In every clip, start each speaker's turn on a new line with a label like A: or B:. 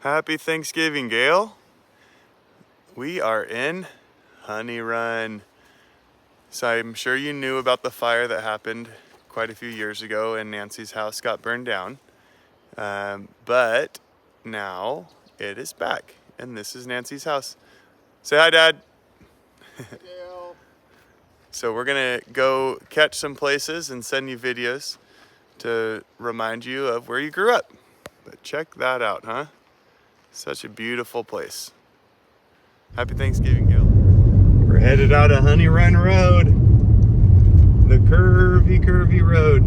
A: Happy Thanksgiving, Gayle. We are in Honey Run. So I'm sure you knew about the fire that happened quite a few years ago and Nancy's house got burned down. But now it is back and this is Nancy's house. Say hi, Dad.
B: Gayle.
A: So we're gonna go catch some places and send you videos to remind you of where you grew up. But check that out, huh? Such a beautiful place. Happy Thanksgiving, Gayle. We're headed out of Honey Run Road. The curvy road.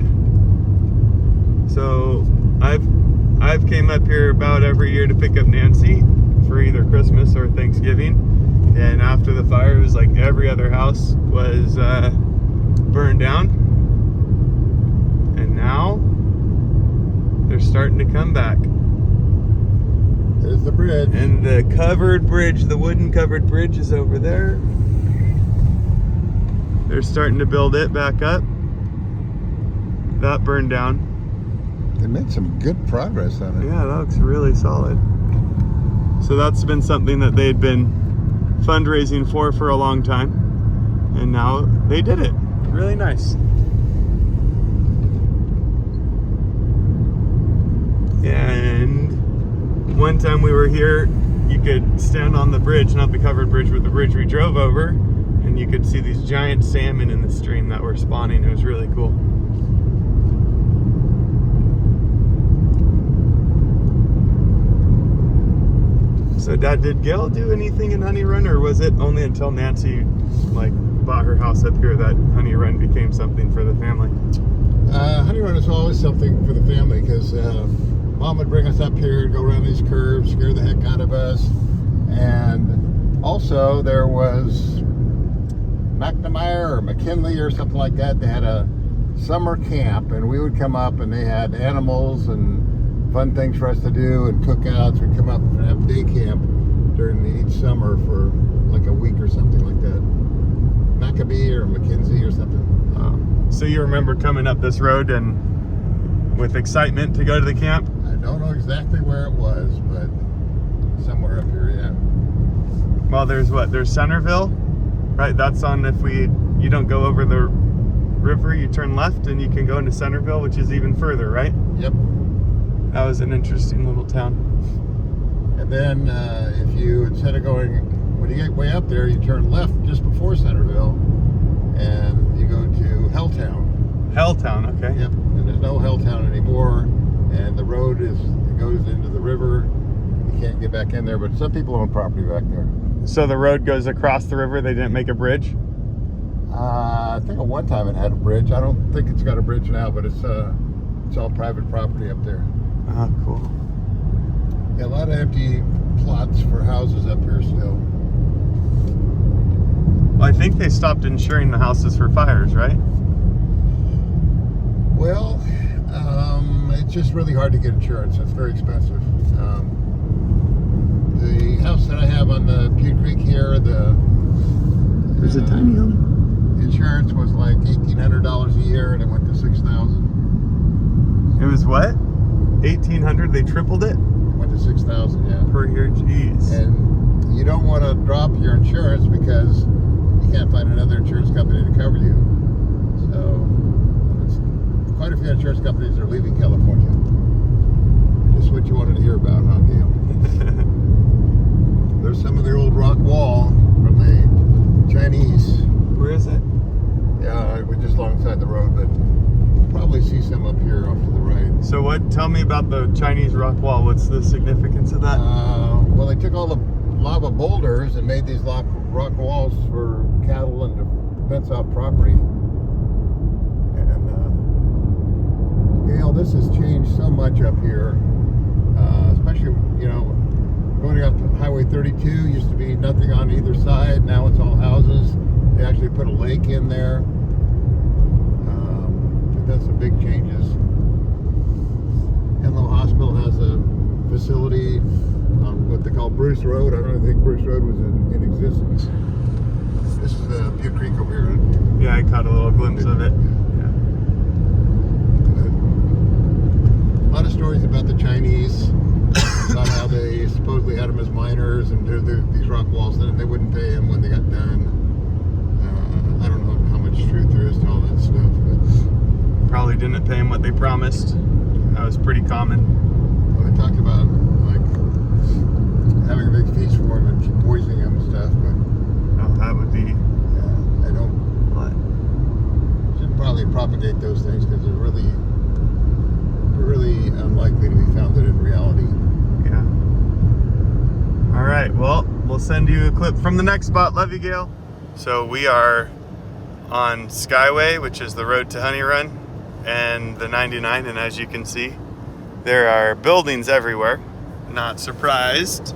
A: So I've came up here about every year to pick up Nancy for either Christmas or Thanksgiving. And after the fire, it was like every other house was burned down. And now they're starting to come back.
B: There's the bridge.
A: And the covered bridge, the wooden covered bridge is over there. They're starting to build it back up. That burned down.
B: They made some good progress on it.
A: Yeah, that looks really solid. So that's been something that they'd been fundraising for a long time. And now they did it. Really nice. And one time we were here, you could stand on the bridge, not the covered bridge, but the bridge we drove over, and you could see these giant salmon in the stream that were spawning. It was really cool. So Dad, did Gayle do anything in Honey Run, or was it only until Nancy bought her house up here that Honey Run became something for the family?
B: Honey Run is always something for the family because Mom would bring us up here, go around these curves, scare the heck out of us. And also there was McNamara or McKinley or something like that. They had a summer camp and we would come up and they had animals and fun things for us to do and cookouts. We'd come up and have day camp during each summer for like a week or something like that. Maccabee or McKinsey or something.
A: So you remember coming up this road and with excitement to go to the camp?
B: I don't know exactly where it was, but somewhere up here, yeah.
A: Well, there's Centerville, right? That's on you don't go over the river, you turn left and you can go into Centerville, which is even further, right?
B: Yep.
A: That was an interesting little town.
B: And then if you, instead of going, when you get way up there, you turn left just before Centerville and you go to Helltown.
A: Helltown, okay.
B: Yep, and there's no Helltown anymore, and the road goes into the river. You can't get back in there, but some people own property back there.
A: So the road goes across the river, they didn't make a bridge?
B: I think at one time it had a bridge. I don't think it's got a bridge now, but it's all private property up there.
A: Oh, cool.
B: Yeah, a lot of empty plots for houses up here still.
A: Well, I think they stopped insuring the houses for fires, right?
B: Well, it's just really hard to get insurance. It's very expensive. The house that I have on the Butte Creek here,
A: There's a tiny home.
B: Insurance was like $1,800 a year, and it went to $6,000.
A: It was what? $1,800? They tripled it?
B: It went to $6,000, yeah.
A: Per year, jeez.
B: And you don't want to drop your insurance because you can't find another insurance company to cover you. So quite a few insurance companies are leaving California. Just what you wanted to hear about, huh, Gayle? There's some of the old rock wall from the Chinese.
A: Where is it?
B: Yeah, we're just alongside the road, but we'll probably see some up here off to the right.
A: So tell me about the Chinese rock wall. What's the significance of that?
B: Well, they took all the lava boulders and made these rock walls for cattle and to fence off property. Gayle, this has changed so much up here, especially, going up to Highway 32 used to be nothing on either side. Now it's all houses. They actually put a lake in there. They've done some big changes. Enloe Hospital has a facility on what they call Bruce Road. I don't even think Bruce Road was in existence. This is the Butte Creek over here.
A: Yeah, I caught a little glimpse of it.
B: A lot of stories about the Chinese, about how they had them as miners and do these rock walls. Then they wouldn't pay them when they got done. I don't know how much truth there is to all that stuff, but
A: Probably didn't pay them what they promised. That was pretty common.
B: well, they talked about like having a big feast for them and keep poisoning them and stuff. But
A: Oh, that would be
B: I don't.
A: what?
B: Shouldn't probably propagate those things because they're really unlikely to be founded in reality.
A: Yeah. All right. Well, we'll send you a clip from the next spot. Love you, Gayle. So we are on Skyway, which is the road to Honey Run, and the 99. And as you can see, there are buildings everywhere. Not surprised.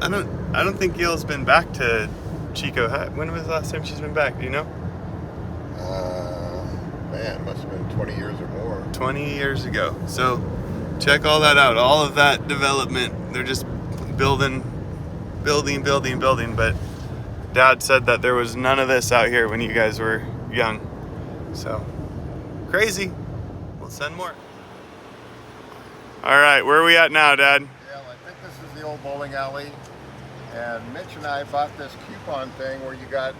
A: I don't think Gayle's been back to Chico. When was the last time she's been back? Do you know?
B: Man, must have been 20 years or more.
A: 20 years ago. So check all that out. All of that development. They're just building. But Dad said that there was none of this out here when you guys were young. So crazy. We'll send more. All right, where are we at now, Dad?
B: Yeah, I think this is the old bowling alley. And Mitch and I bought this coupon thing where you got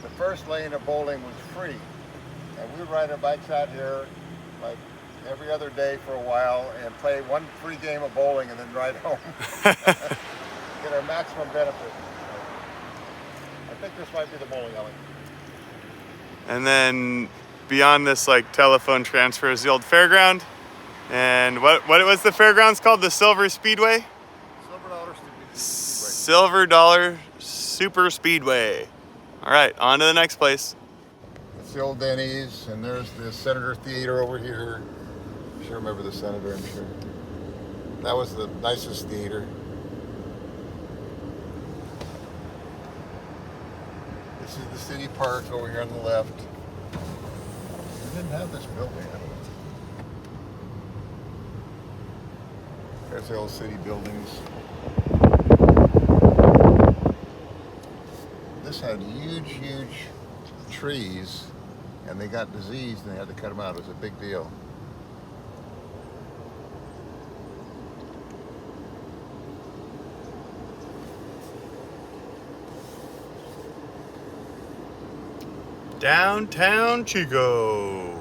B: the first lane of bowling was free. And we would ride our bikes out here like every other day for a while and play one free game of bowling and then ride home. Get our maximum benefit. I think this might be the bowling alley.
A: And then beyond this like telephone transfer is the old fairground. And what was the fairgrounds called? The Silver Speedway? Silver Dollar Super Speedway. All right, on to the next place.
B: It's the old Denny's, and there's the Senator Theater over here. You sure remember the Senator, I'm sure. That was the nicest theater. This is the city park over here on the left. We didn't have this building, I don't know. There's the old city buildings. This had huge trees, and they got diseased and they had to cut them out. It was a big deal.
A: Downtown Chico.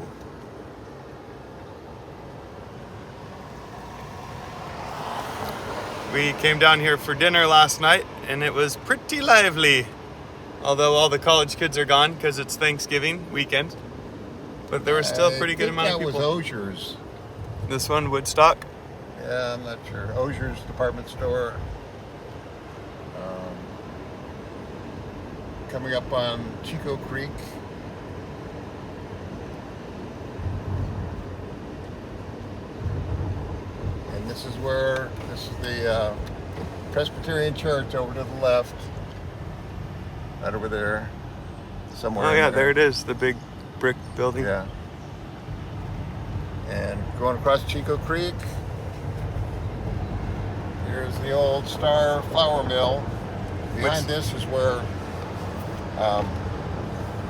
A: We came down here for dinner last night, and it was pretty lively. Although all the college kids are gone because it's Thanksgiving weekend. But there was still a pretty good amount of people.
B: That was Ozier's.
A: This one, Woodstock?
B: Yeah, I'm not sure. Ozier's department store. Coming up on Chico Creek. And this is the Presbyterian Church over to the left. Right over there. Somewhere.
A: Oh yeah, there it is, the big brick building.
B: Yeah. And going across Chico Creek, here's the old Star Flour Mill. Behind this is where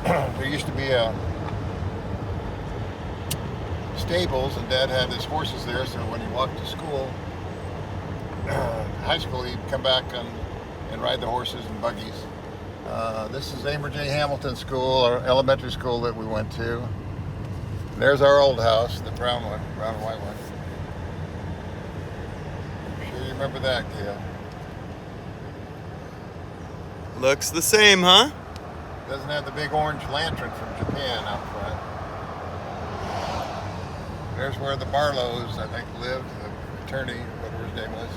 B: there used to be a stables, and Dad had his horses there, so when he walked to school, high school, he'd come back and ride the horses and buggies. This is Amer J. Hamilton School, our elementary school that we went to. And there's our old house, the brown one, brown and white one. I'm sure you remember that, Gayle.
A: Looks the same, huh?
B: Doesn't have the big orange lantern from Japan out front. There's where the Barlows, I think, lived, the attorney, whatever his name was.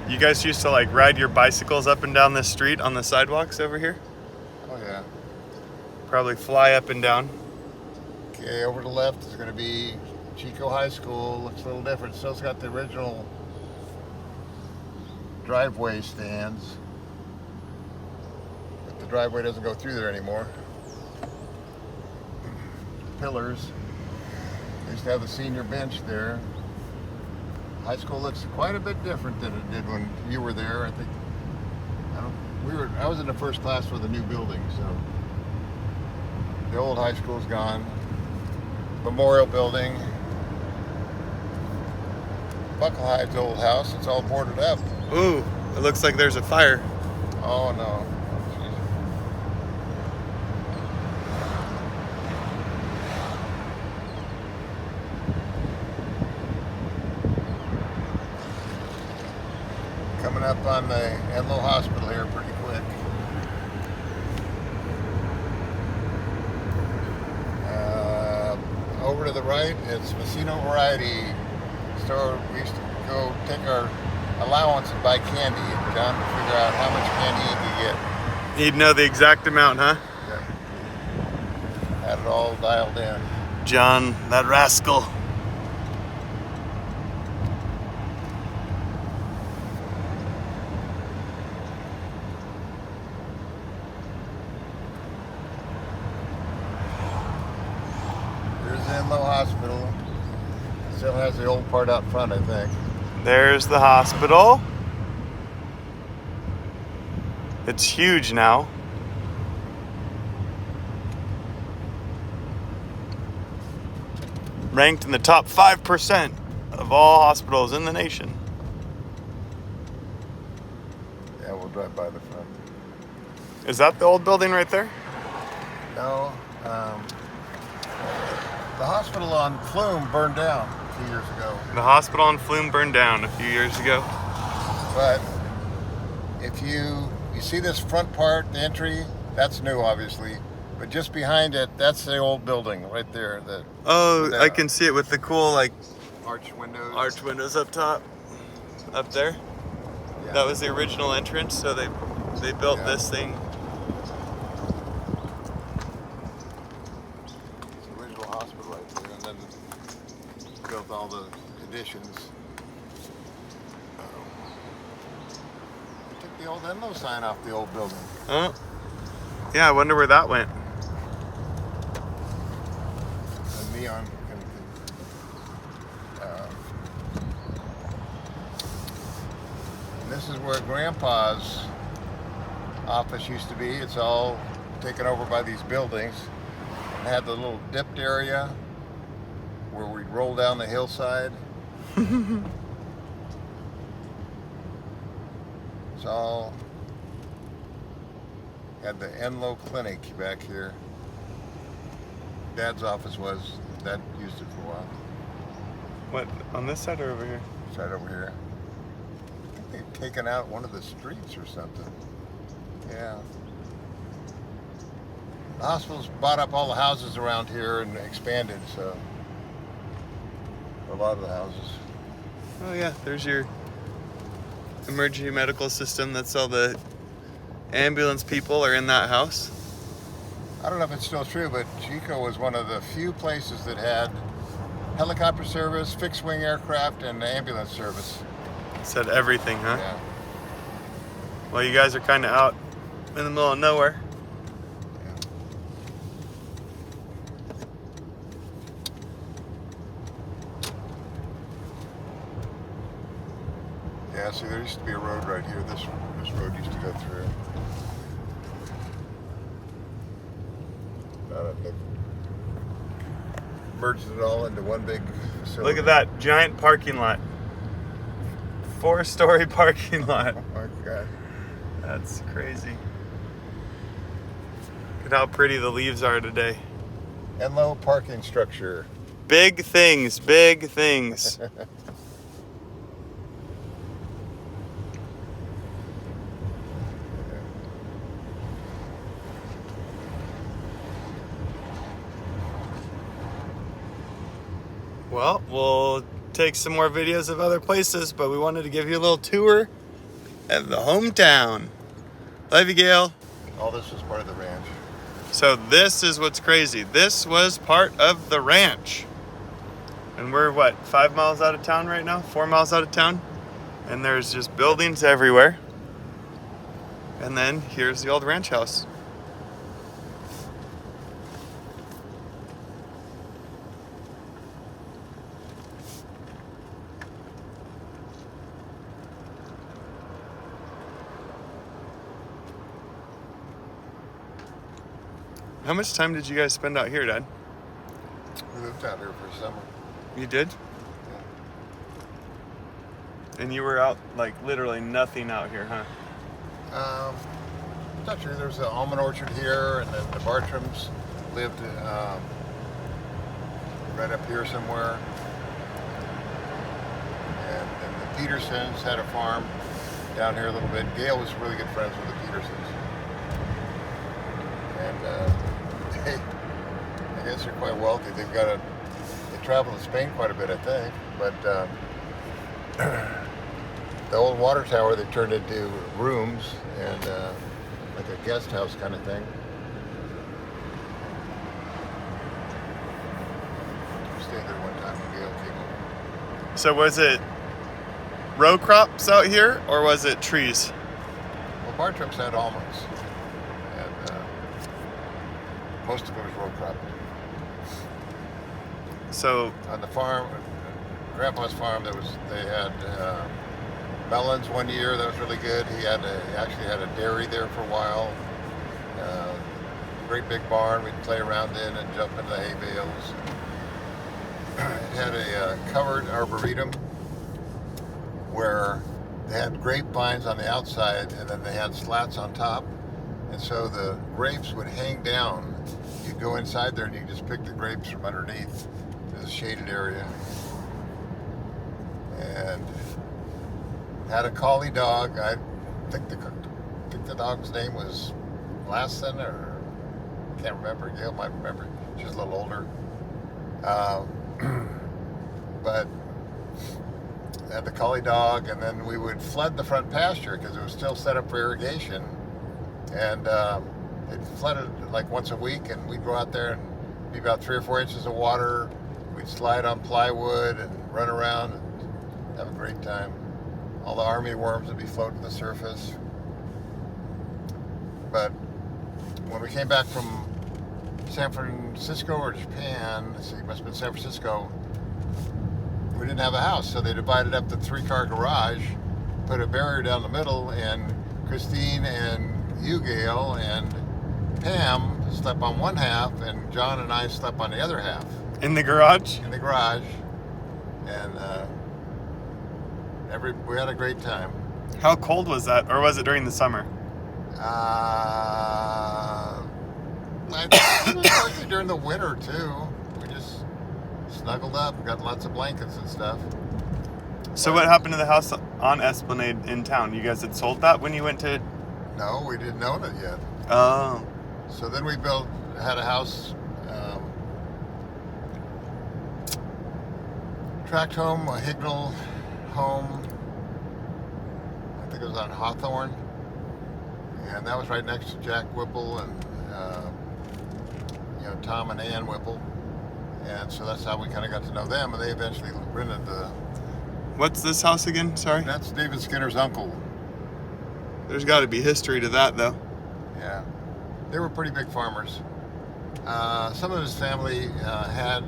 A: You guys used to like ride your bicycles up and down this street on the sidewalks over here?
B: Oh yeah.
A: Probably fly up and down.
B: Okay, over to the left is going to be Chico High School. Looks a little different. Still's got the original driveway stands, but the driveway doesn't go through there anymore. Pillars. They used to have the senior bench there. High school looks quite a bit different than it did when you were there. I think I was in the first class for the new building, so the old high school's gone. Memorial building. Bucklehide's old house. It's all boarded up.
A: Ooh, it looks like there's a fire.
B: Oh no. Coming up on the Enloe Hospital here pretty quick. Over to the right, it's Vecino Variety Store. We used to go take our allowance and buy candy, and John would figure out how much candy he could get.
A: He'd know the exact amount, huh?
B: Yeah. Had it all dialed in.
A: John, that rascal.
B: Here's the Enloe Hospital. Still has the old part out front, I think.
A: There's the hospital. It's huge now. Ranked in the top 5% of all hospitals in the nation.
B: Yeah, we'll drive by the front.
A: Is that the old building right there?
B: No, the hospital on Flume burned down a few years ago.
A: The hospital in Flume burned down a few years ago.
B: But if you see this front part, the entry, that's new, obviously. But just behind it, that's the old building right there.
A: Oh, I can see it with the cool like
B: arch windows.
A: arch windows up top, up there.
B: Yeah.
A: That was the original entrance, so they built this thing.
B: It's the original hospital right there, and then built all the additions. Took the old Enloe sign off the old building.
A: Oh, yeah. I wonder where that went.
B: The neon. And this is where Grandpa's office used to be. It's all taken over by these buildings. It had the little dipped area where we'd roll down the hillside. It's all had the Enloe Clinic back here. Dad's office was. Dad used it for a while.
A: What, on this side or over here?
B: It's right over here. I think they've taken out one of the streets or something. Yeah. The hospital's bought up all the houses around here and expanded, so a lot of the houses.
A: Oh yeah, there's your emergency medical system. That's all the ambulance people are in that house.
B: I don't know if it's still true, but Chico was one of the few places that had helicopter service, fixed wing aircraft, and ambulance service.
A: Said everything, huh?
B: Yeah.
A: Well, you guys are kind of out in the middle of nowhere.
B: Yeah, see, there used to be a road right here. This road used to go through. They've merged it all into one big facility.
A: Look at that giant parking lot. 4-story parking lot.
B: Oh my God.
A: That's crazy. Look at how pretty the leaves are today.
B: Enloe parking structure.
A: Big things, big things. Well, we'll take some more videos of other places, but we wanted to give you a little tour of the hometown. Love you, Gayle.
B: All this was part of the ranch.
A: So this is what's crazy. This was part of the ranch. And we're, what, 5 miles out of town right now? 4 miles out of town? And there's just buildings everywhere. And then here's the old ranch house. How much time did you guys spend out here, Dad?
B: We lived out here for summer.
A: You did? And you were out, like, literally nothing out here, huh?
B: Not true. There's an almond orchard here, and then the Bartrams lived right up here somewhere. And then the Petersons had a farm down here a little bit. Gayle was really good friends with the Petersons. And I guess they're quite wealthy. They travel to Spain quite a bit, I think. But the old water tower they turned into rooms and like a guest house kind of thing. We stayed there one time when Gayle came over.
A: So was it row crops out here, or was it trees?
B: Well, Bartram's had almonds, and most of it was row crop.
A: So
B: On the farm, Grandpa's farm, they had melons one year. That was really good. He actually had a dairy there for a while. Great big barn we'd play around in and jump into the hay bales. It had a covered arboretum where they had grapevines on the outside and then they had slats on top. And so the grapes would hang down. You'd go inside there and you just pick the grapes from underneath. There's a shaded area. And had a collie dog. I think the dog's name was Lassen, or I can't remember. Gayle might remember. She's a little older. But had the collie dog, and then we would flood the front pasture because it was still set up for irrigation. And it flooded like once a week, and we'd go out there and be about 3 or 4 inches of water. We'd slide on plywood and run around and have a great time. All the army worms would be floating to the surface. But when we came back from San Francisco or Japan, let's see, it must have been San Francisco, we didn't have a house, so they divided up the 3-car garage, put a barrier down the middle, and Christine and you, Gayle, and Pam slept on one half, and John and I slept on the other half.
A: in the garage?
B: In the garage. And we had a great time.
A: How cold was that, or was it during the summer?
B: I think it was partly during the winter too. We just snuggled up and got lots of blankets and stuff.
A: So what happened to the house on Esplanade in town? You guys had sold that when you went to...
B: No, we didn't own it yet.
A: Oh.
B: So then we had a house, tract home, a Hignell home. I think it was on Hawthorne. And that was right next to Jack Whipple and Tom and Ann Whipple. And so that's how we kind of got to know them. And they eventually rented the...
A: What's this house again? Sorry?
B: That's David Skinner's uncle.
A: There's got to be history to that, though.
B: Yeah. They were pretty big farmers. Some of his family had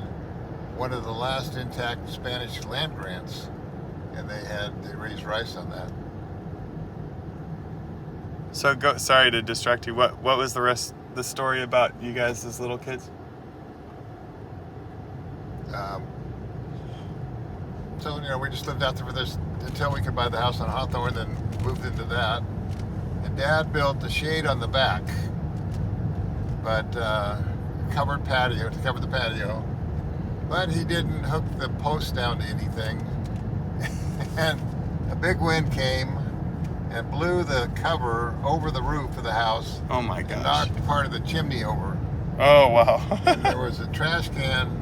B: one of the last intact Spanish land grants, and they raised rice on that.
A: So sorry to distract you. What was the story about you guys as little kids?
B: So we just lived out there for this until we could buy the house on Hawthorne, then moved into that. And Dad built the shade on the back, but covered patio to cover the patio. But he didn't hook the post down to anything. And a big wind came and blew the cover over the roof of the house.
A: Oh my gosh.
B: And knocked part of the chimney over.
A: Oh wow.
B: And there was a trash can.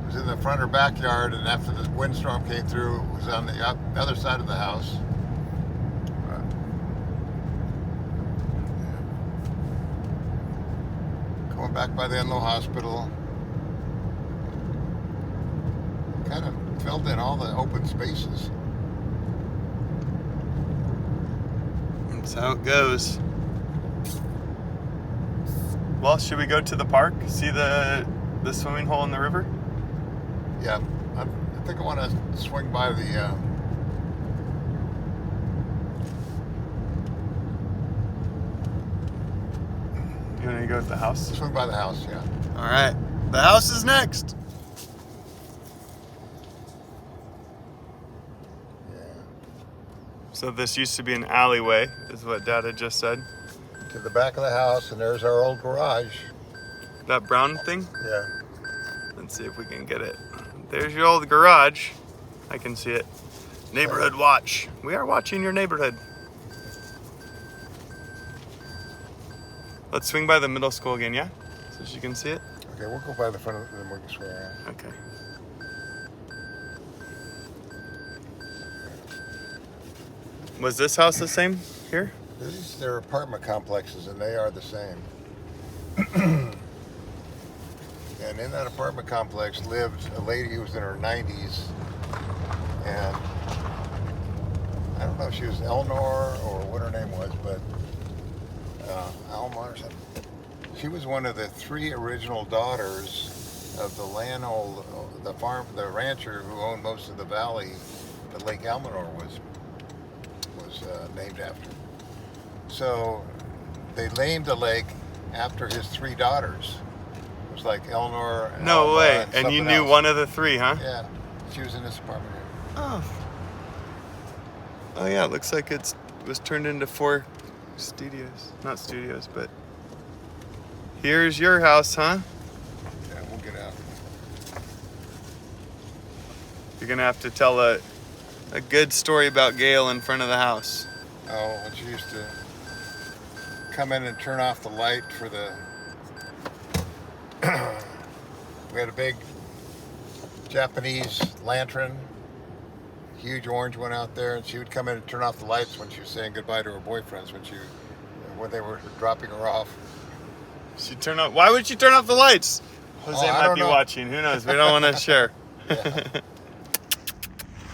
B: It was in the front or backyard, and after the windstorm came through, it was on the other side of the house. Going back by the Enloe Hospital. Kind of filled in all the open spaces.
A: That's how it goes. Well, should we go to the park? See the swimming hole in the river?
B: Yeah, I think I want to swing by the...
A: You want to go to the house?
B: Swing by the house, yeah.
A: All right. The house is next.
B: Yeah.
A: So this used to be an alleyway, is what Dad had just said.
B: to the back of the house, and there's our old garage.
A: That brown thing?
B: Yeah.
A: Let's see if we can get it. There's your old garage. I can see it. Neighborhood watch. We are watching your neighborhood. Let's swing by the middle school again, yeah? So she can see it?
B: Okay, we'll go by the front of it and then we can swing around.
A: Okay. Was this house the same here?
B: They're apartment complexes, and they are the same. And in that apartment complex lived a lady who was in her 90s, and I don't know if she was Eleanor or what her name was, but Alma or something. She was one of the 3 original daughters of the the rancher who owned most of the valley that Lake Eleanor was named after. So they named the lake after his 3 daughters. It was like Eleanor and
A: No
B: Alma
A: way. And you
B: something
A: knew
B: else.
A: one of the 3, huh?
B: Yeah, she was in this apartment here.
A: Oh. Oh yeah, it looks like it was turned into 4 studios. Not studios, but here's your house, huh?
B: Yeah, we'll get out.
A: You're gonna have to tell a good story about Gayle in front of the house.
B: Oh, when she used to come in and turn off the light for the... We had a big Japanese lantern, huge orange one out there, and she would come in and turn off the lights when she was saying goodbye to her boyfriends when they were dropping her off.
A: Why would she turn off the lights? Jose
B: I
A: might
B: don't
A: be
B: know.
A: watching. Who knows? We don't want to share.
B: Yeah.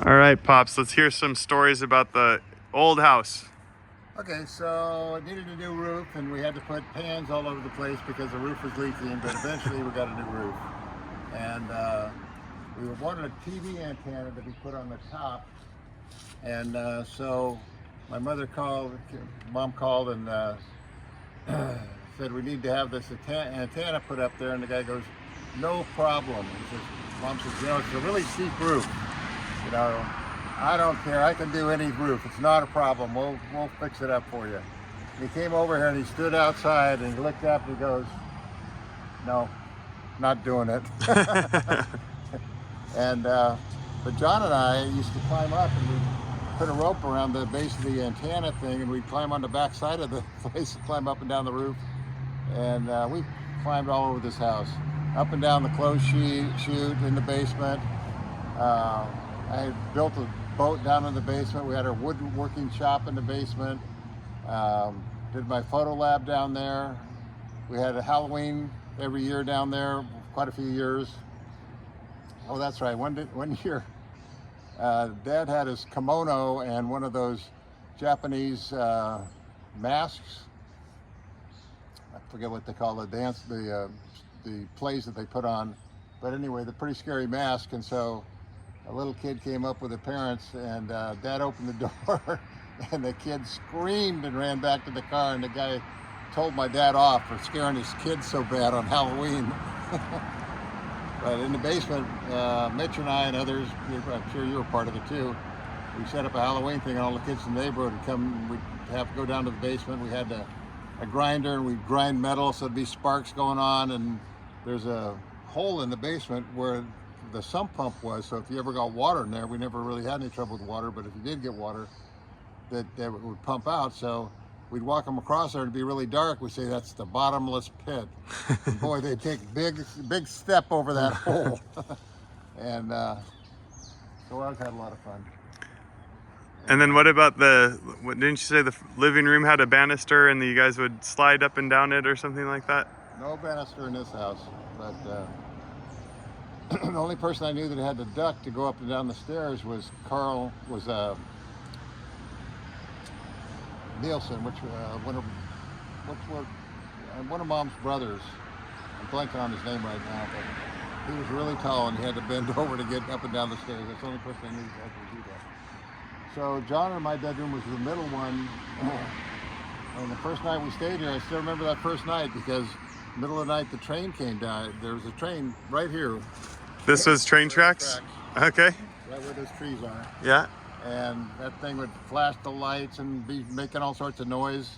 A: All right, Pops, let's hear some stories about the old house.
B: Okay, so it needed a new roof, and we had to put pans all over the place because the roof was leaking, but eventually we got a new roof. And we wanted a TV antenna to be put on the top, and so my mom called and said we need to have this antenna put up there, and the guy goes, no problem. He says, Mom says, it's a really steep roof. I don't care. I can do any roof. It's not a problem. We'll fix it up for you. And he came over here and he stood outside and he looked up and he goes, no, not doing it. And but John and I used to climb up and we'd put a rope around the base of the antenna thing, and we'd climb on the back side of the place and climb up and down the roof. And we climbed all over this house, up and down the clothes chute in the basement. I had built a boat down in the basement. We had our woodworking shop in the basement. Did my photo lab down there. We had a Halloween every year down there, quite a few years. Oh, that's right. One year, Dad had his kimono and one of those Japanese masks. I forget what they call the plays that they put on. But anyway, they're pretty scary mask, and so a little kid came up with the parents, and Dad opened the door, and the kid screamed and ran back to the car, and the guy told my dad off for scaring his kids so bad on Halloween. But in the basement, Mitch and I and others, I'm sure you were part of it too, we set up a Halloween thing, and all the kids in the neighborhood would come, we'd have to go down to the basement. We had a grinder, and we'd grind metal, so there'd be sparks going on, and there's a hole in the basement where the sump pump was, so if you ever got water in there, we never really had any trouble with water, but if you did get water, that would pump out. So we'd walk them across there, and it'd be really dark. We say that's the bottomless pit. And boy, they'd take big step over that hole. And so I always had a lot of fun.
A: And then what about didn't you say the living room had a banister and you guys would slide up and down it or something like that?
B: No banister in this house, but the only person I knew that had the duct to go up and down the stairs was Nielsen, which one of Mom's brothers. I'm blanking on his name right now, but he was really tall and he had to bend over to get up and down the stairs. That's the only person I knew that had to do that. So John and my bedroom was the middle one. And the first night we stayed here, I still remember that first night because middle of the night the train came down. There was a train right here.
A: This was train tracks? Okay.
B: Right where those trees are.
A: Yeah.
B: and that thing would flash the lights and be making all sorts of noise.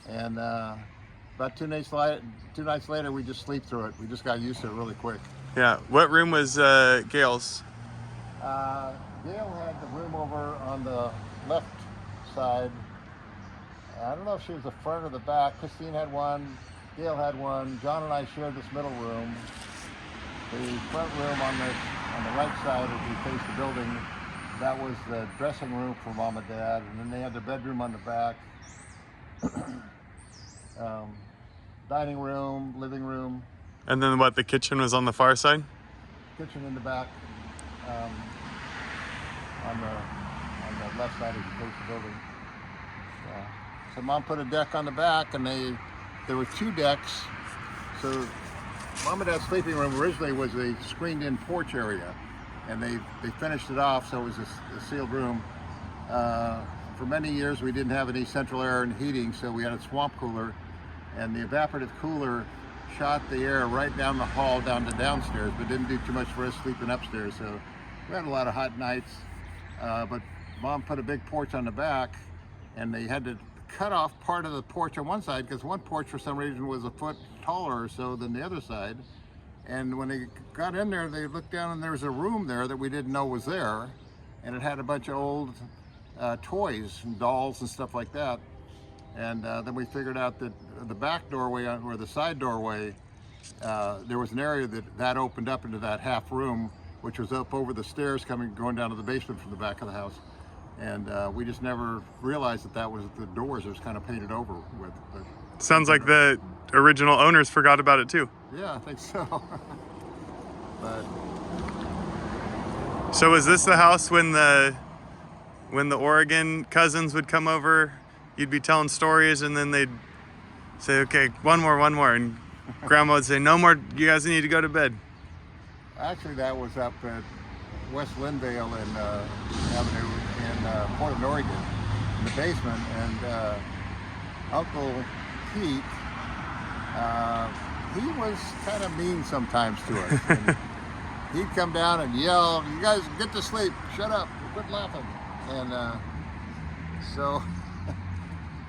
B: And about 2 nights later, we just sleep through it. We just got used to it really quick.
A: Yeah. What room was Gayle's?
B: Gayle had the room over on the left side. I don't know if she was the front or the back. Christine had one, Gayle had one. John and I shared this middle room. The front room on the right side as we face the building, that was the dressing room for Mom and Dad, and then they had their bedroom on the back. Dining room, living room.
A: And then what? The kitchen was on the far side.
B: Kitchen in the back, on the left side as you face the building. So Mom put a deck on the back, and there were 2 decks. So Mom and Dad's sleeping room originally was a screened-in porch area, and they finished it off, so it was a sealed room. For many years, we didn't have any central air and heating, so we had a swamp cooler, and the evaporative cooler shot the air right down the hall down to downstairs, but didn't do too much for us sleeping upstairs. So we had a lot of hot nights, but Mom put a big porch on the back, and they had to cut off part of the porch on one side because one porch for some reason was a foot taller or so than the other side. And when they got in there, they looked down and there was a room there that we didn't know was there, and it had a bunch of old toys and dolls and stuff like that. And then we figured out that the back doorway or the side doorway, there was an area that opened up into that half room, which was up over the stairs going down to the basement from the back of the house. And we just never realized that was the doors. It was kind of painted over with. But
A: sounds like the original owners forgot about it too.
B: Yeah, I think so. But
A: so was this the house when the Oregon cousins would come over? You'd be telling stories, and then they'd say, "Okay, one more," and Grandma would say, "No more. You guys need to go to bed."
B: Actually, that was up at West Lindvale and Avenue in Portland, Oregon, in the basement. And Uncle Pete, he was kind of mean sometimes to us. And he'd come down and yell, "You guys get to sleep, shut up, quit laughing." And so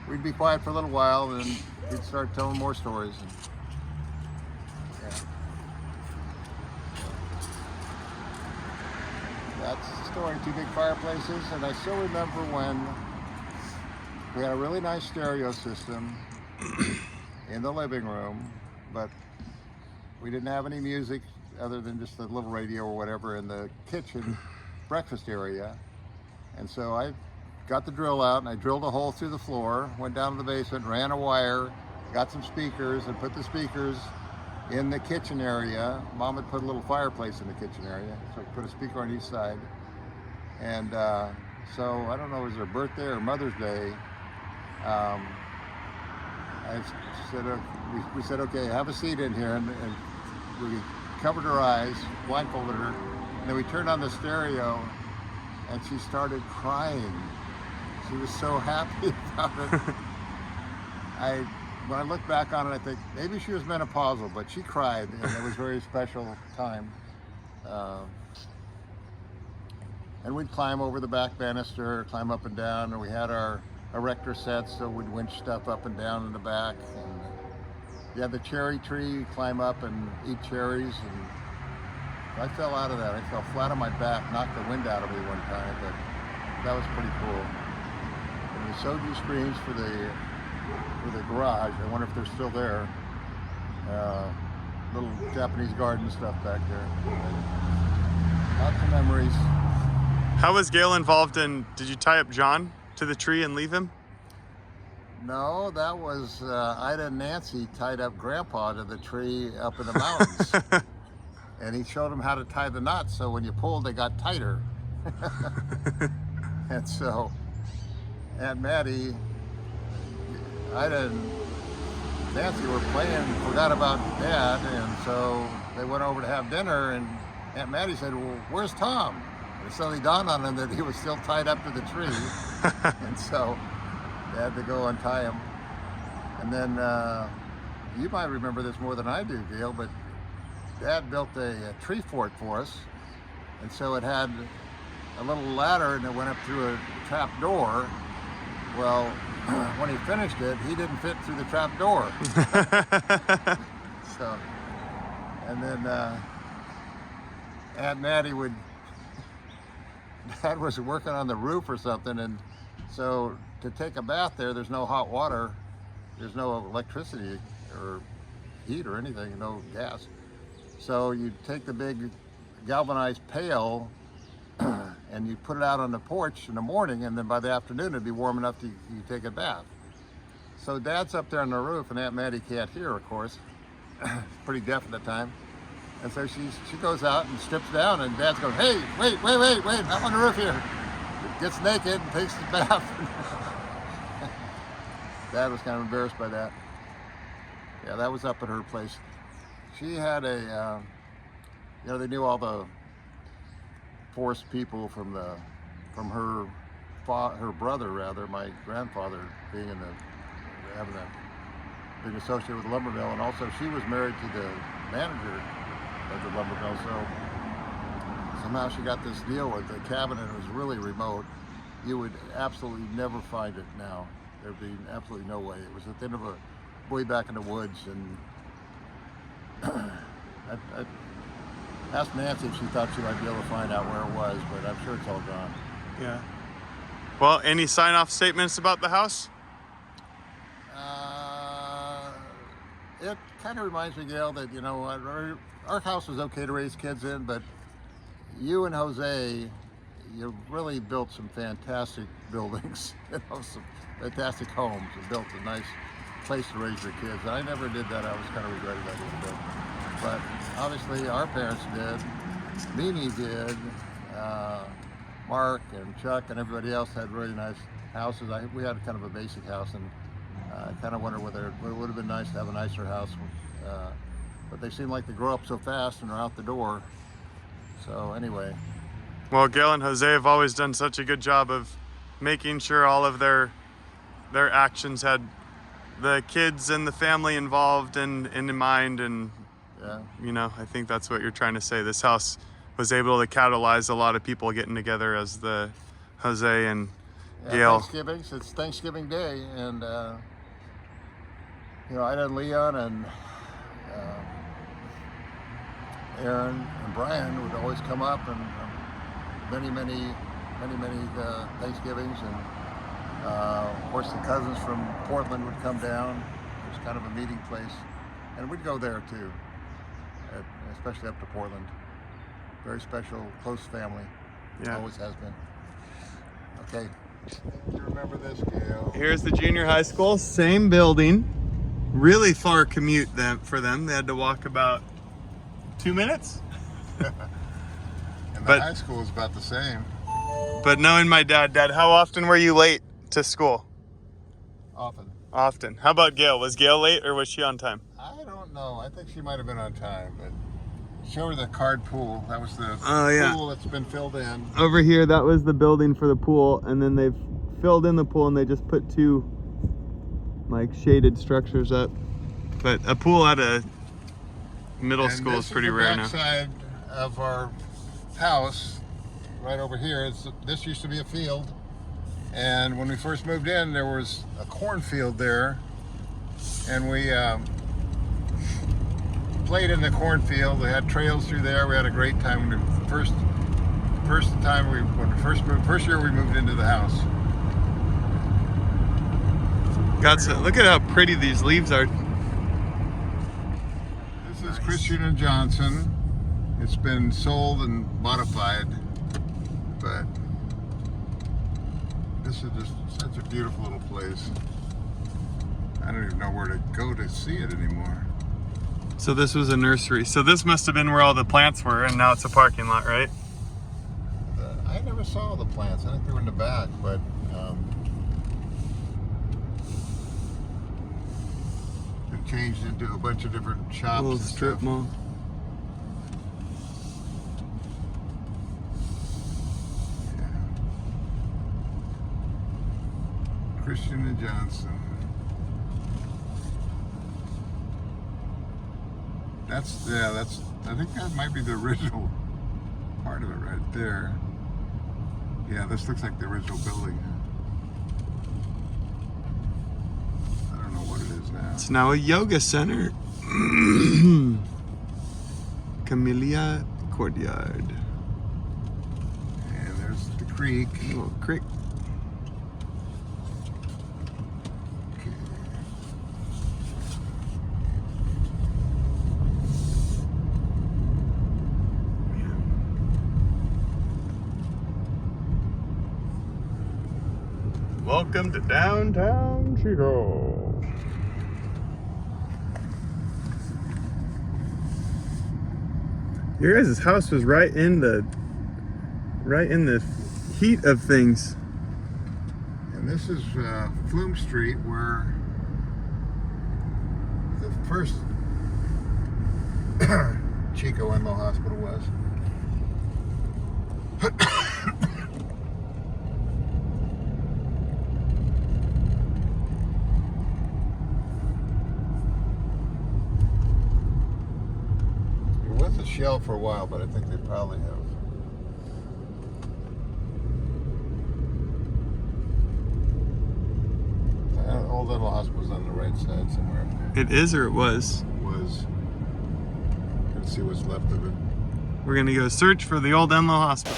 B: we'd be quiet for a little while, and he'd start telling more stories. And, yeah. That's the story. 2 big fireplaces, and I still remember when we had a really nice stereo system in the living room, but we didn't have any music other than just the little radio or whatever in the kitchen breakfast area. And so I got the drill out and I drilled a hole through the floor, went down to the basement, ran a wire, got some speakers, and put the speakers in the kitchen area. Mom had put a little fireplace in the kitchen area, so I put a speaker on each side. And so I don't know, it was her birthday or Mother's Day. I said, we said, "Okay, have a seat in here," and we covered her eyes, blindfolded her, and then we turned on the stereo, and she started crying. She was so happy about it. When I look back on it, I think maybe she was menopausal, but she cried, and it was a very special time. And we'd climb over the back banister, climb up and down, and we had our erector sets, so we'd winch stuff up and down in the back. And you had the cherry tree, climb up and eat cherries, and I fell out of that. I fell flat on my back, knocked the wind out of me one time, but that was pretty cool. And the soju screens for the garage, I wonder if they're still there. Little Japanese garden stuff back there. Lots of memories.
A: How was Gayle involved in, did you tie up John to the tree and leave him?
B: No, that was Ida and Nancy tied up Grandpa to the tree up in the mountains. And he showed them how to tie the knots, so when you pulled, they got tighter. And so Aunt Maddie, Ida and Nancy were playing, forgot about Dad, and so they went over to have dinner, and Aunt Maddie said, "Well, where's Tom?" And it suddenly dawned on him that he was still tied up to the tree. And so they had to go untie him. And then, you might remember this more than I do, Gayle, but Dad built a tree fort for us. And so it had a little ladder and it went up through a trap door. Well, when he finished it, he didn't fit through the trap door. So, and then Aunt Maddie Dad was working on the roof or something, and so to take a bath there's no hot water, there's no electricity or heat or anything, no gas. So you take the big galvanized pail and you put it out on the porch in the morning, and then by the afternoon it'd be warm enough to you take a bath. So Dad's up there on the roof, and Aunt Maddie can't hear, of course. Pretty deaf at the time. And so she goes out and strips down, and Dad's going, hey, wait, I'm on the roof here. Gets naked and takes his bath. Dad was kind of embarrassed by that. Yeah, that was up at her place. She had a, they knew all the forced people from her brother, rather, my grandfather, being being associated with the lumber mill, and also she was married to the manager of the lumber mill, so somehow she got this deal with the cabin, and it was really remote. You would absolutely never find it now. There'd be absolutely no way. It was at the end of way back in the woods, and I asked Nancy if she thought she might be able to find out where it was, but I'm sure it's all gone.
A: Yeah. Well, any sign-off statements about the house?
B: It kind of reminds me, Gayle, that, our house was okay to raise kids in, but you and Jose, you really built some fantastic buildings, some fantastic homes, and built a nice place to raise your kids. And I never did that. I was kind of regretting that a little bit. But obviously our parents did, Mimi did, Mark and Chuck and everybody else had really nice houses. We had kind of a basic house, and I kind of wonder whether it would have been nice to have a nicer house. But they seem like they grow up so fast and are out the door. So anyway.
A: Well, Gayle and Jose have always done such a good job of making sure all of their actions had the kids and the family involved and in mind, and
B: yeah.
A: I think that's what you're trying to say. This house was able to catalyze a lot of people getting together as the Jose and Gayle.
B: It's Thanksgiving Day, and Ida and Leon and Aaron and Brian would always come up, and many Thanksgivings, and of course the cousins from Portland would come down. It was kind of a meeting place, and we'd go there too, especially up to Portland. Very special, close family.
A: Yeah.
B: Always has been. Okay. You remember this, Gayle?
A: Here's the junior high school, same building. Really far commute for them. They had to walk about 2 minutes.
B: And the high school is about the same.
A: But knowing my Dad, how often were you late to school?
B: Often.
A: How about Gayle? Was Gayle late, or was she on time?
B: I don't know. I think she might have been on time, but show her the card pool. That was the pool that's been filled in.
A: Over here, that was the building for the pool, and then they've filled in the pool, and they just put two shaded structures up. But a pool at a middle school is pretty rare now.
B: This is the backside of our house, right over here. This used to be a field, and when we first moved in, there was a cornfield there, and we played in the cornfield. We had trails through there. We had a great time. When the first year we moved into the house. Look at how pretty these leaves are. This is Christian & Johnson. It's been sold and modified, but this is just such a beautiful little place. I don't even know where to go to see it anymore.
A: So this was a nursery. So this must have been where all the plants were, and now it's a parking lot, right?
B: I never saw the plants. I think they were in the back, but they've changed into a bunch of different shops.
A: Little strip mall.
B: Yeah. Christian & Johnson. I think that might be the original part of it right there. Yeah, this looks like the original building. I don't know what it is now.
A: It's now a yoga center. Camellia Courtyard.
B: And there's the creek.
A: Little creek.
B: Okay.
A: Welcome to downtown Chico. Your guys' house was right in the heat of things.
B: And this is Flume Street, where the first Chico Enloe Hospital was. It was a shell for a while, but I think they probably have. Old Enloe Hospital's on the right side somewhere up there.
A: It is, or it was?
B: Was. Let's see what's left of it.
A: We're gonna go search for the old Enloe Hospital.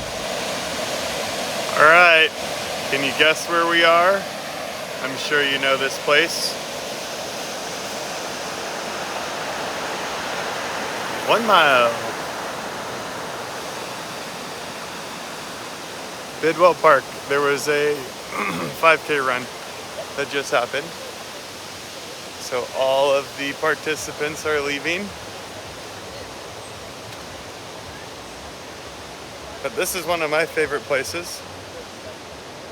A: All right, can you guess where we are? I'm sure you know this place. 1 mile. Bidwell Park. There was a 5K run that just happened. So all of the participants are leaving. But this is one of my favorite places.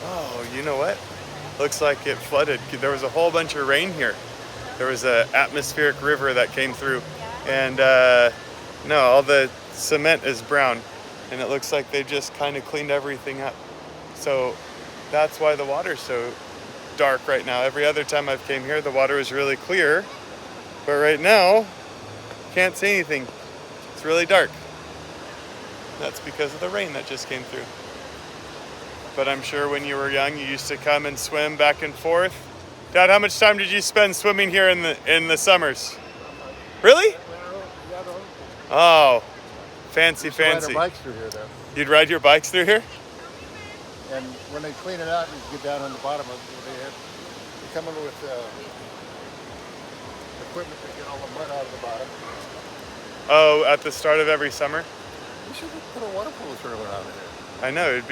A: Oh, you know what? Looks like it flooded. There was a whole bunch of rain here. There was an atmospheric river that came through. And no, all the cement is brown. And it looks like they just kind of cleaned everything up. So that's why the water's so dark right now. Every other time I've came here, the water was really clear. But right now, can't see anything. It's really dark. That's because of the rain that just came through. But I'm sure when you were young, you used to come and swim back and forth. Dad, how much time did you spend swimming here in the summers? Really? Oh, fancy.
B: Ride our bikes through here, though.
A: You'd ride your bikes through here?
B: And when they clean it out, you get down on the bottom of it. They come in with equipment to get all the mud out of the bottom.
A: Oh, at the start of every summer?
B: We should put a water polo trailer out of here.
A: I know, it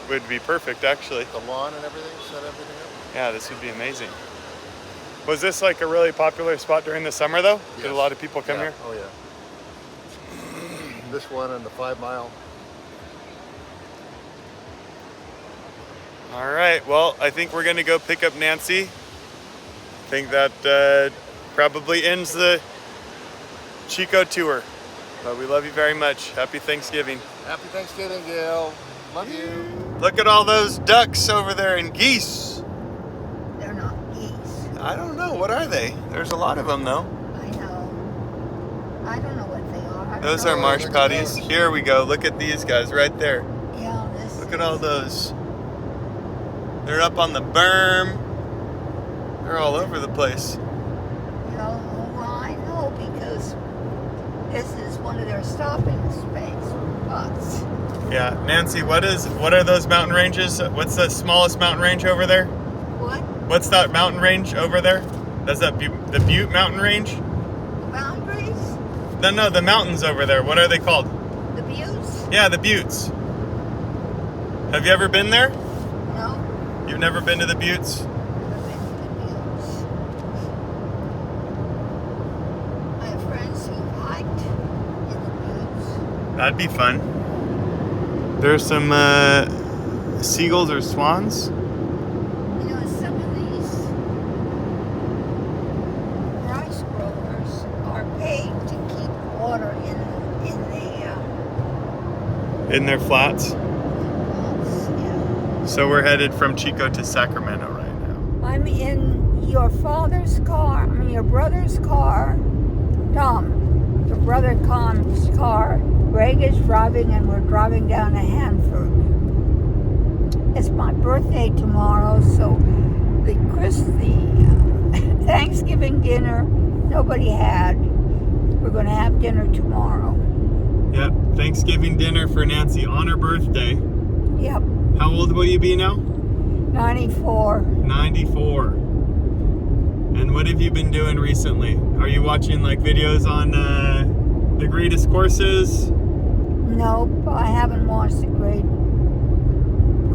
A: would be perfect actually.
B: The lawn and everything, set everything up.
A: Yeah, this would be amazing. Was this like a really popular spot during the summer though?
B: Yes.
A: Did a lot of people come here?
B: Oh yeah. This one and the 5 mile.
A: All right, well, I think we're gonna go pick up Nancy. I think that probably ends the Chico tour. But we love you very much. Happy Thanksgiving.
B: Happy Thanksgiving, Gayle. Love you.
A: Look at all those ducks over there and geese.
C: They're not geese.
A: I don't know, what are they? There's a lot of them though.
C: I know. I don't know what they are. I don't
A: Those
C: know
A: are
C: what
A: marsh
C: they're
A: potties.
C: called.
A: Here we go, look at these guys right there.
C: Yeah, this.
A: Look at all those. They're up on the berm. They're all over the place.
C: You know, well, I know because this is one of their stopping spots.
A: Yeah, Nancy, what are those mountain ranges? What's the smallest mountain range over there?
C: What?
A: What's that mountain range over there? That's the Butte Mountain Range?
C: The boundaries?
A: No, the mountains over there. What are they called?
C: The buttes?
A: Yeah, the Buttes. Have you ever been there?
C: No.
A: You've never been to the Buttes?
C: Never been to the buttes. I have friends who hiked in the buttes.
A: That'd be fun. There's some seagulls or swans.
C: You know, some of these rice growers are paid to keep water
A: In their flats.
C: yeah.
A: So we're headed from Chico to Sacramento right now.
C: I'm in your brother's car, Tom. Your brother Tom's car. Greg is driving and we're driving down to Hanford. my birthday tomorrow, so the Thanksgiving dinner nobody had. We're going to have dinner tomorrow.
A: Yep, Thanksgiving dinner for Nancy on her birthday.
C: Yep.
A: How old will you be now?
C: 94.
A: 94. And what have you been doing recently? Are you watching like videos on the greatest courses?
C: Nope, I haven't watched the great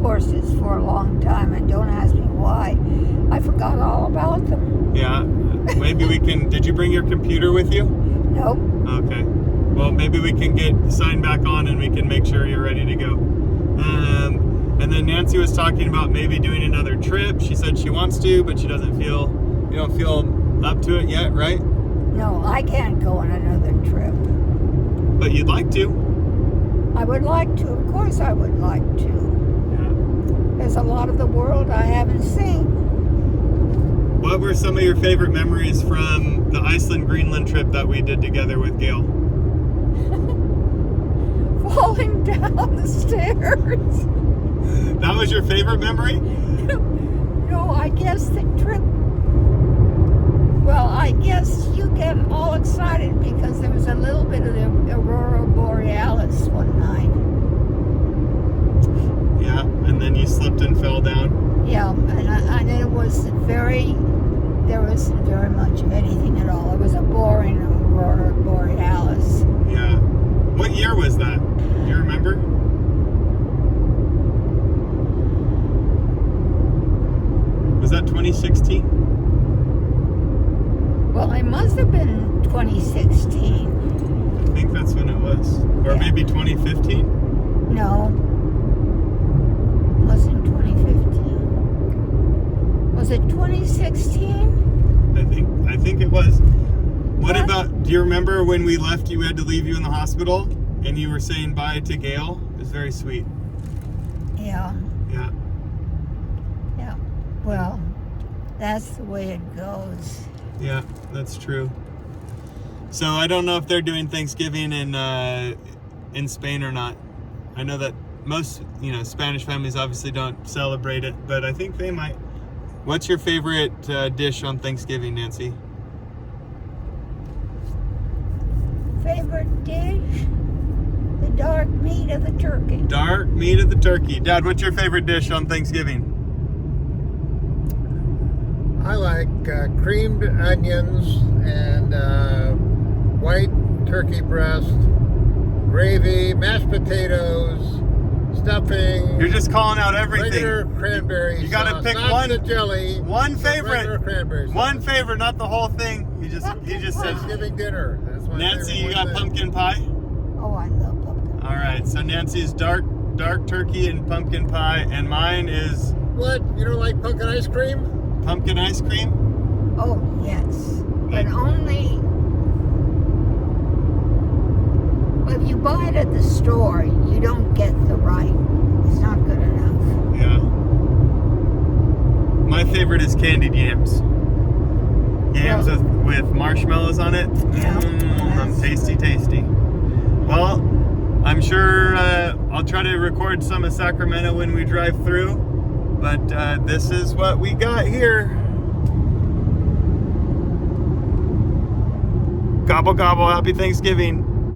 C: courses for a long time, and don't ask me why. I forgot all about them.
A: Yeah, maybe we can. Did you bring your computer with you?
C: Nope.
A: Okay. Well, maybe we can get signed back on and we can make sure you're ready to go. And then Nancy was talking about maybe doing another trip. She said she wants to, but she doesn't feel, you don't feel up to it yet, right?
C: No, I can't go on another trip.
A: But you'd like to.
C: I would like to. Of course I would like to. There's a lot of the world I haven't seen.
A: What were some of your favorite memories from the Iceland-Greenland trip that we did together with Gayle?
C: Falling down the stairs.
A: That was your favorite memory?
C: No, I guess the trip. Well, I guess you get all excited because there was a little bit of the Aurora Borealis one night.
A: Yeah, and then you slipped and fell down.
C: Yeah, and it was there wasn't very much of anything at all. It was a boring Aurora Borealis.
A: Yeah. What year was that? Do you remember? Was that 2016?
C: Well, it must have been 2016.
A: I think that's when it was. Or maybe 2015?
C: No. It wasn't 2015. Was it 2016?
A: I think it was. What
C: Yeah.
A: about, do you remember when we left you, we had to leave you in the hospital and you were saying bye to Gayle? It was very sweet.
C: Yeah.
A: Yeah.
C: Yeah. Well, that's the way it goes.
A: Yeah, that's true. So I don't know if they're doing Thanksgiving in Spain or not. I know that most, Spanish families obviously don't celebrate it, but I think they might. What's your favorite dish on Thanksgiving, Nancy?
C: Favorite dish? The dark meat of the turkey.
A: Dark meat of the turkey. Dad, what's your favorite dish on Thanksgiving?
B: I like creamed onions and white turkey breast, gravy, mashed potatoes, stuffing.
A: You're just calling out everything.
B: Regular cranberry
A: You gotta
B: sauce,
A: pick
B: not
A: one.
B: the jelly.
A: One
B: but regular
A: favorite.
B: cranberry sauce.
A: One favorite, not the whole thing. You just said.
B: Thanksgiving dinner. That's my
A: Nancy,
B: favorite
A: you got
B: one.
A: pumpkin pie?
C: Oh, I love pumpkin.
A: All right, so Nancy's dark turkey and pumpkin pie, and mine is
B: What? You don't like pumpkin ice cream?
A: pumpkin ice cream.
C: Oh, yes. But only if you buy it at the store, you don't get the right. It's not good enough.
A: Yeah. My favorite is candied yams. Yams with marshmallows on it.
C: Yeah.
A: Tasty, tasty. Well, I'm sure I'll try to record some of Sacramento when we drive through, but this is what we got here. Gobble, gobble, happy Thanksgiving.